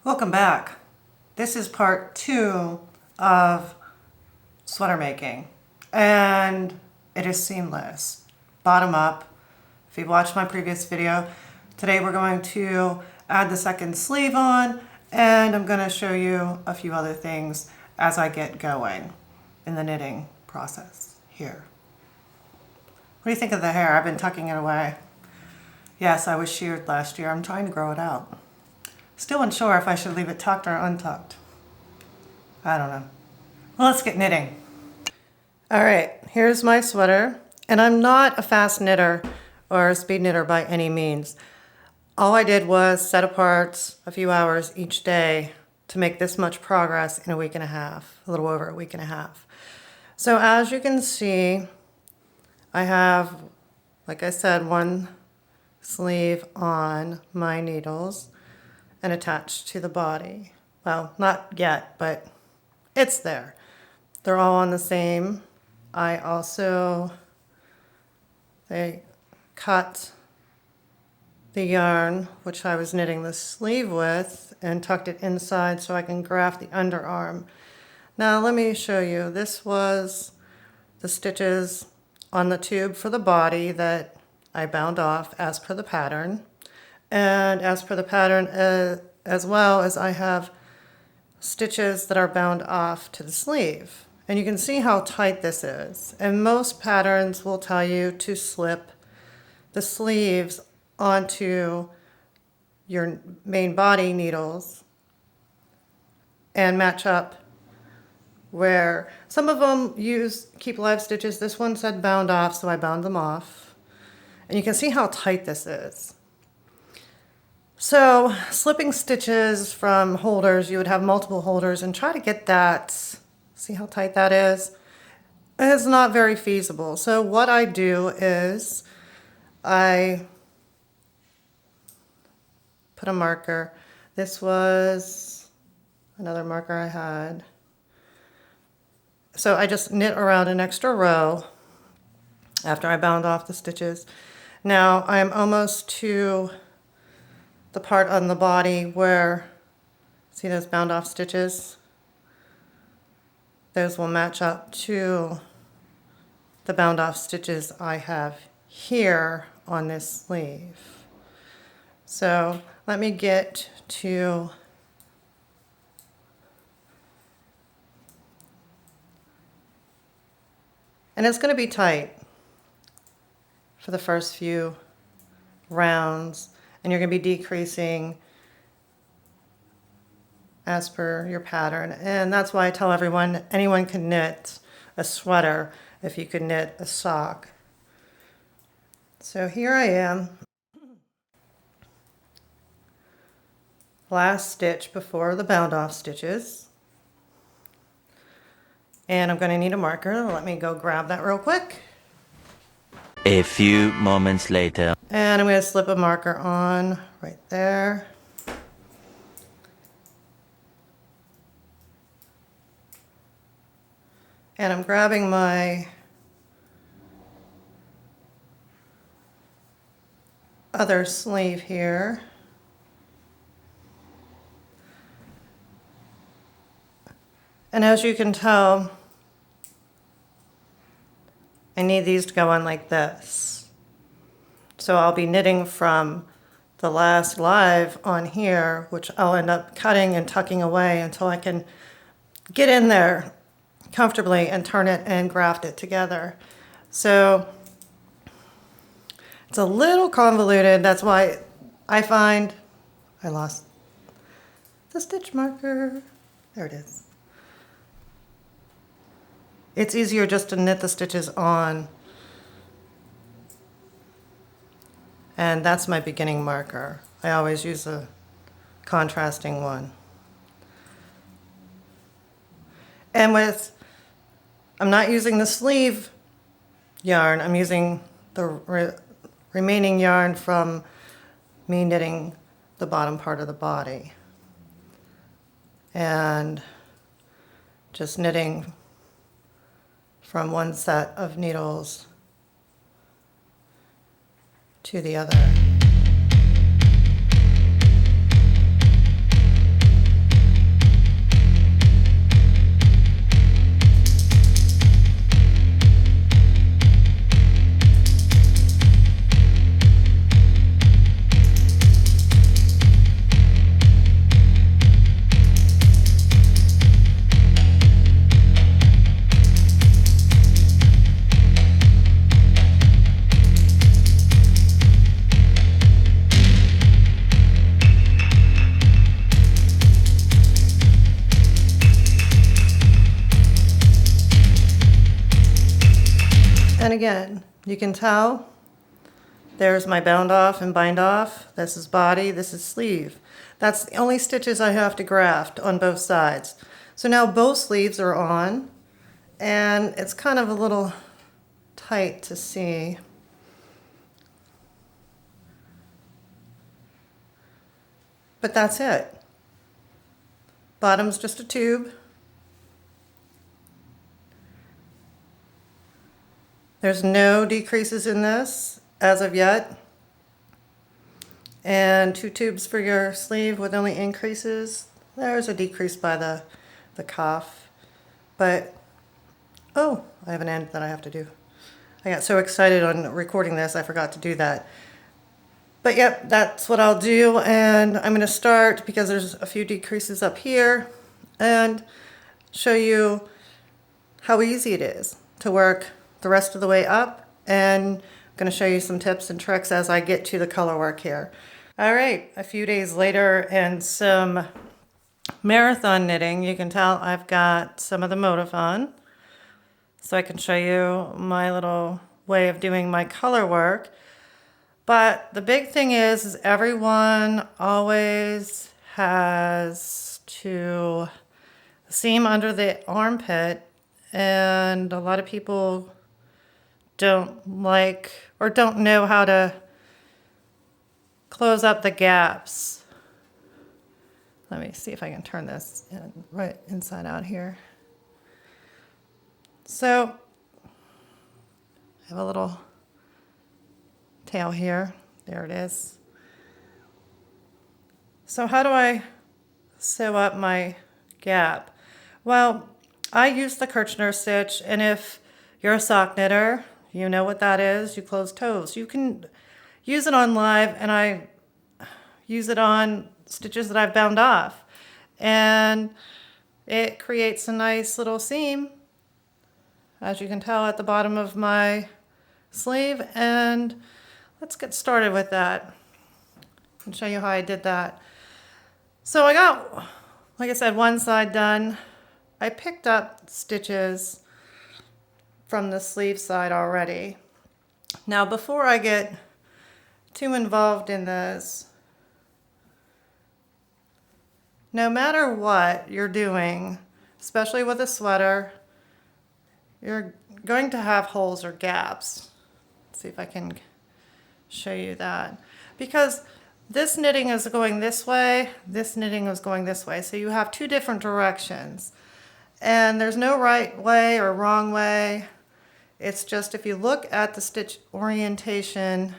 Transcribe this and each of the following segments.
Welcome back. This is part 2 of sweater making, and it is seamless, bottom up. If you've watched my previous video, today we're going to add the second sleeve on, and I'm going to show you a few other things as I get going in the knitting process here. What do you think of the hair? I've been tucking it away. Yes, I was sheared last year. I'm trying to grow it out. Still unsure if I should leave it tucked or untucked. I don't know. Well, let's get knitting. All right, here's my sweater. And I'm not a fast knitter or a speed knitter by any means. All I did was set apart a few hours each day to make this much progress in a week and a half, a little over a week and a half. So as you can see, I have, like I said, one sleeve on my needles and attached to the body. Well, not yet, but it's there. They're all on the same. I also, they cut the yarn, which I was knitting the sleeve with, and tucked it inside so I can graft the underarm. Now let me show you. This was the stitches on the tube for the body that I bound off as per the pattern. And as per the pattern, as well as I have stitches that are bound off to the sleeve. And you can see how tight this is. And most patterns will tell you to slip the sleeves onto your main body needles and match up where some of them keep live stitches. This one said bound off, so I bound them off. And you can see how tight this is. So slipping stitches from holders, you would have multiple holders and try to get that, see how tight that is? It's not very feasible. So what I do is I put a marker. This was another marker I had. So I just knit around an extra row after I bound off the stitches. Now I'm almost to the part on the body where, see those bound off stitches? Those will match up to the bound off stitches I have here on this sleeve. So let me get to and it's going to be tight for the first few rounds, and you're going to be decreasing as per your pattern. And that's why I tell everyone, anyone can knit a sweater if you can knit a sock. So here I am, last stitch before the bound off stitches. And I'm going to need a marker. Let me go grab that real quick. A few moments later. And I'm going to slip a marker on right there. And I'm grabbing my other sleeve here. And as you can tell, I need these to go on like this. So I'll be knitting from the last live on here, which I'll end up cutting and tucking away until I can get in there comfortably and turn it and graft it together. So it's a little convoluted. That's why I find I lost the stitch marker. There it is. It's easier just to knit the stitches on. And that's my beginning marker. I always use a contrasting one. And I'm not using the sleeve yarn, I'm using the remaining yarn from me knitting the bottom part of the body. And just knitting from one set of needles to the other. And again, you can tell there's my bound off and bind off. This is body, this is sleeve. That's the only stitches I have to graft on both sides. So now both sleeves are on, and it's kind of a little tight to see. But that's it. Bottom's just a tube. There's no decreases in this as of yet. And 2 tubes for your sleeve with only increases. There's a decrease by the cuff. But, oh, I have an end that I have to do. I got so excited on recording this, I forgot to do that. But yep, that's what I'll do, and I'm going to start because there's a few decreases up here and show you how easy it is to work the rest of the way up, and I'm going to show you some tips and tricks as I get to the color work here. All right, a few days later and some marathon knitting. You can tell I've got some of the motif on, so I can show you my little way of doing my color work. But the big thing is everyone always has to seam under the armpit, and a lot of people don't like or don't know how to close up the gaps. Let me see if I can turn this right inside out here. So I have a little tail here. There it is. So how do I sew up my gap? Well, I use the Kirchner stitch, and if you're a sock knitter, you know what that is. You close toes. You can use it on live, and I use it on stitches that I've bound off, and it creates a nice little seam, as you can tell, at the bottom of my sleeve. And let's get started with that and show you how I did that. So I got, like I said, one side done. I picked up stitches from the sleeve side already. Now, before I get too involved in this, no matter what you're doing, especially with a sweater, you're going to have holes or gaps. Let's see if I can show you that, because this knitting is going this way, this knitting is going this way, so you have 2 different directions, and there's no right way or wrong way. It's just if you look at the stitch orientation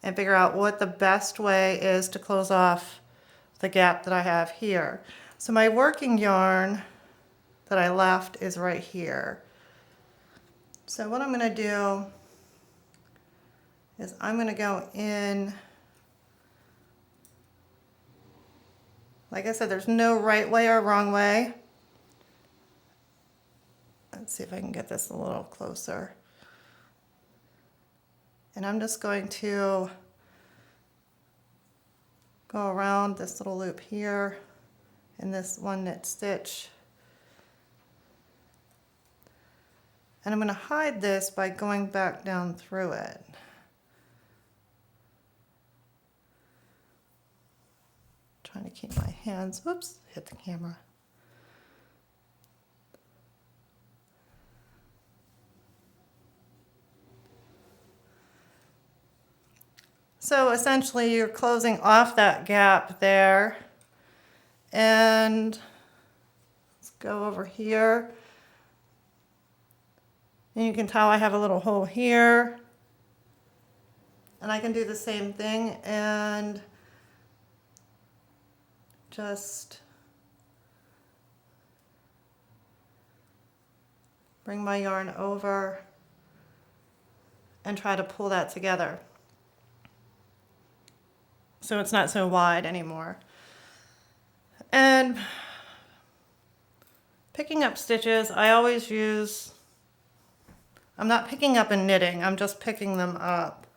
and figure out what the best way is to close off the gap that I have here. So my working yarn that I left is right here. So what I'm going to do is I'm going to go in, like I said, there's no right way or wrong way. Let's see if I can get this a little closer. And I'm just going to go around this little loop here in this one knit stitch. And I'm going to hide this by going back down through it. Trying to keep my hands, whoops, hit the camera. So essentially you're closing off that gap there, and let's go over here. And you can tell I have a little hole here, and I can do the same thing and just bring my yarn over and try to pull that together so it's not so wide anymore. And picking up stitches, I always use, I'm not picking up and knitting, I'm just picking them up.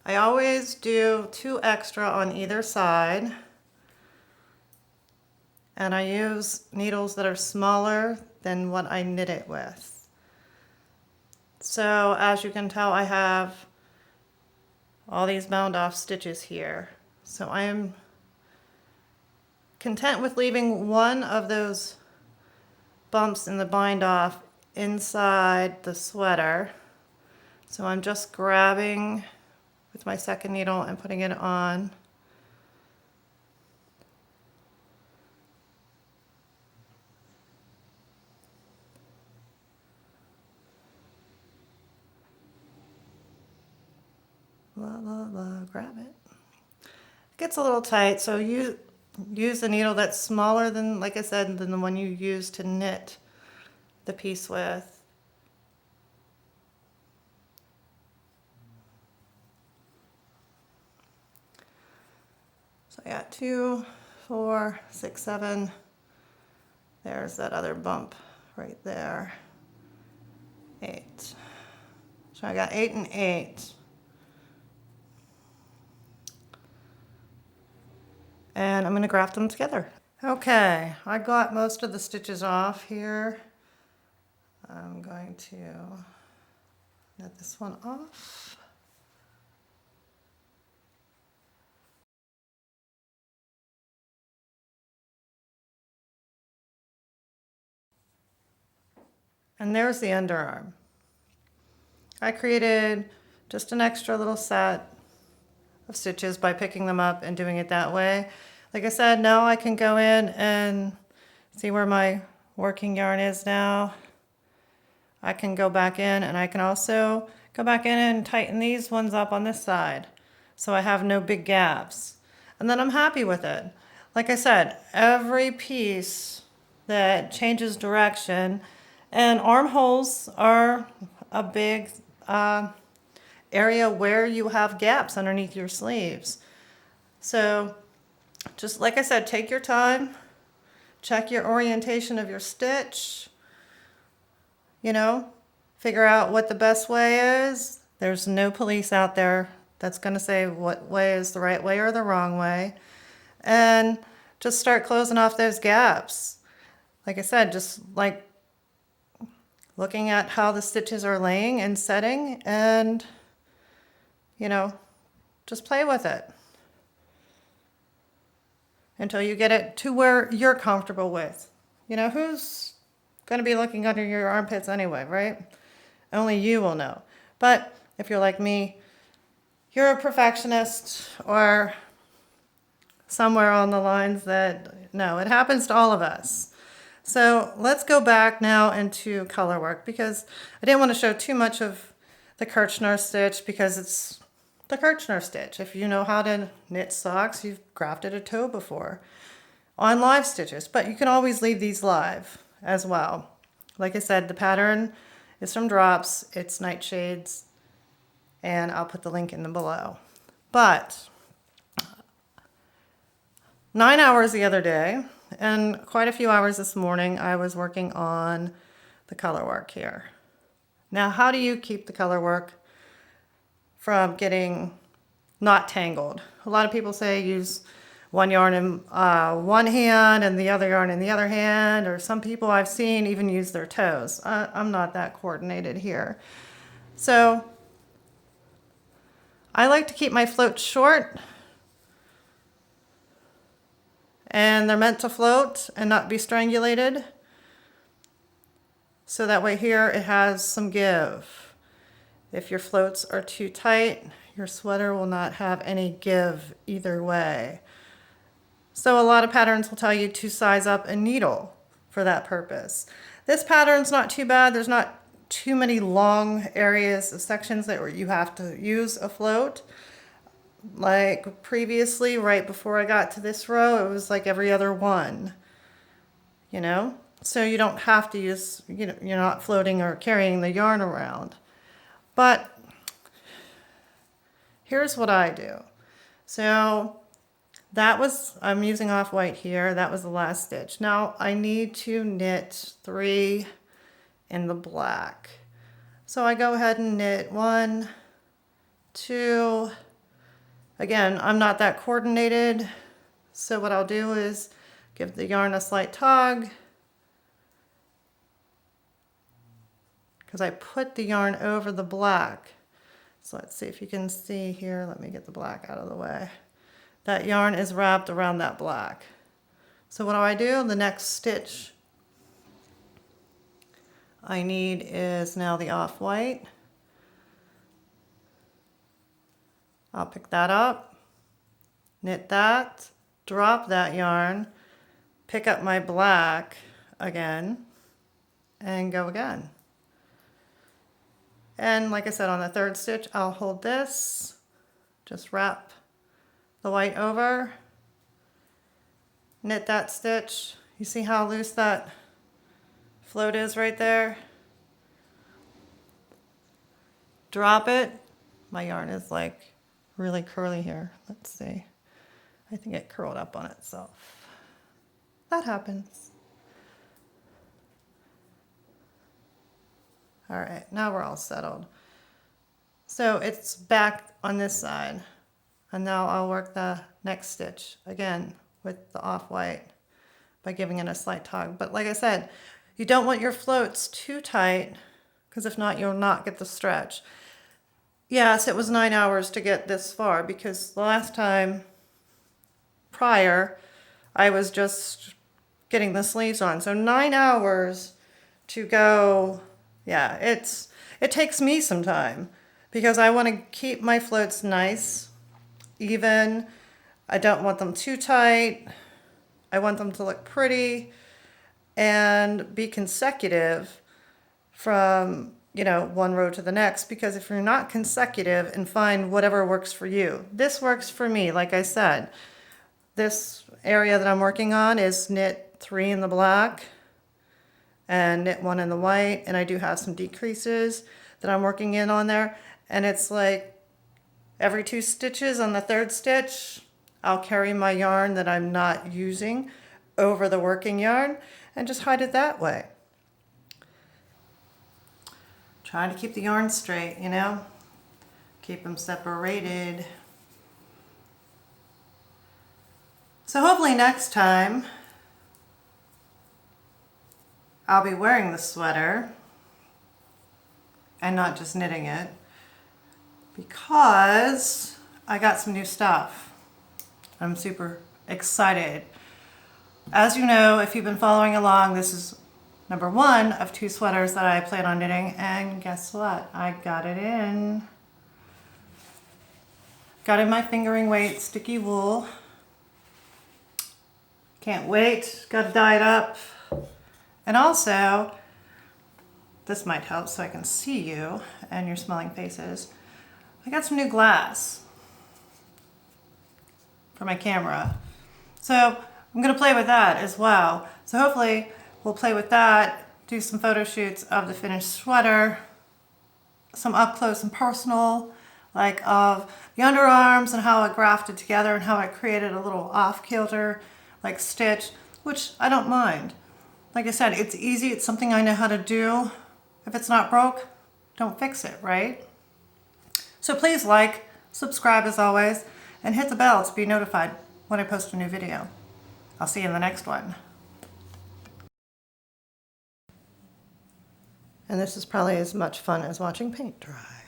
I always do 2 extra on either side, and I use needles that are smaller than what I knit it with. So as you can tell, I have all these bound off stitches here. So I am content with leaving one of those bumps in the bind off inside the sweater. So I'm just grabbing with my second needle and putting it on. La la la, grab it. It gets a little tight, so you use a needle that's smaller than, like I said, than the one you use to knit the piece with. So I got 2, 4, 6, 7. There's that other bump right there. 8. So I got 8 and 8. And I'm going to graft them together. Okay, I got most of the stitches off here. I'm going to knit this one off. And there's the underarm. I created just an extra little set of stitches by picking them up and doing it that way. Like I said, now I can go in and see where my working yarn is now. I can go back in, and I can also go back in and tighten these ones up on this side so I have no big gaps. And then I'm happy with it. Like I said, every piece that changes direction, and armholes are a big area where you have gaps underneath your sleeves. So just like I said, take your time, check your orientation of your stitch, you know, figure out what the best way is. There's no police out there that's going to say what way is the right way or the wrong way. And just start closing off those gaps. Like I said, just like looking at how the stitches are laying and setting, and, you know, just play with it until you get it to where you're comfortable with. You know, who's going to be looking under your armpits anyway, right? Only you will know. But if you're like me, you're a perfectionist, or somewhere on the lines that, no, it happens to all of us. So let's go back now into Colorwork, because I didn't want to show too much of the Kirchner stitch because it's the Kirchner stitch. If you know how to knit socks, you've grafted a toe before on live stitches, but you can always leave these live as well. Like I said, the pattern is from Drops, it's Nightshades, and I'll put the link in the below. But 9 hours the other day, and quite a few hours this morning, I was working on the Colorwork here. Now, how do you keep the Colorwork from getting not tangled? A lot of people say use one yarn in one hand and the other yarn in the other hand, or some people I've seen even use their toes. I'm not that coordinated here. So I like to keep my floats short, and they're meant to float and not be strangulated. So that way here it has some give. If your floats are too tight, your sweater will not have any give either way. So a lot of patterns will tell you to size up a needle for that purpose. This pattern's not too bad. There's not too many long areas of sections that you have to use a float. Like previously, right before I got to this row, it was like every other one, you know? So you don't have to use, you know, you're not floating or carrying the yarn around. But here's what I do. So that was, I'm using off-white here. That was the last stitch. Now I need to knit 3 in the black. So I go ahead and knit 1, 2. Again, I'm not that coordinated. So what I'll do is give the yarn a slight tug, because I put the yarn over the black. So let's see if you can see here. Let me get the black out of the way. That yarn is wrapped around that black. So what do I do? The next stitch I need is now the off-white. I'll pick that up, knit that, drop that yarn, pick up my black again, and go again. And like I said, on the third stitch, I'll hold this, just wrap the white over, knit that stitch. You see how loose that float is right there? Drop it. My yarn is like really curly here. Let's see. I think it curled up on itself. That happens. All right, now we're all settled. So it's back on this side. And now I'll work the next stitch again with the off-white by giving it a slight tug. But like I said, you don't want your floats too tight, because if not, you'll not get the stretch. Yes, it was 9 hours to get this far, because the last time prior, I was just getting the sleeves on. So 9 hours to go, yeah, it takes me some time, because I want to keep my floats nice, even. I don't want them too tight. I want them to look pretty and be consecutive from, you know, one row to the next, because if you're not consecutive, and find whatever works for you. This works for me, like I said. This area that I'm working on is knit 3 in the black and knit 1 in the white, and I do have some decreases that I'm working in on there, and it's like every 2 stitches on the third stitch, I'll carry my yarn that I'm not using over the working yarn and just hide it that way. Trying to keep the yarn straight, you know, keep them separated. So hopefully next time I'll be wearing the sweater and not just knitting it, because I got some new stuff. I'm super excited. As you know, if you've been following along, this is number 1 of 2 sweaters that I plan on knitting, and guess what? I got it in. Got in my fingering weight sticky wool. Can't wait, gotta dye it up. And also, this might help so I can see you and your smiling faces. I got some new glass for my camera. So I'm gonna play with that as well. So hopefully we'll play with that, do some photo shoots of the finished sweater, some up close and personal, like of the underarms and how it grafted together and how it created a little off kilter like stitch, which I don't mind. Like I said, it's easy, it's something I know how to do. If it's not broke, don't fix it, right? So please like, subscribe as always, and hit the bell to be notified when I post a new video. I'll see you in the next one. And this is probably as much fun as watching paint dry.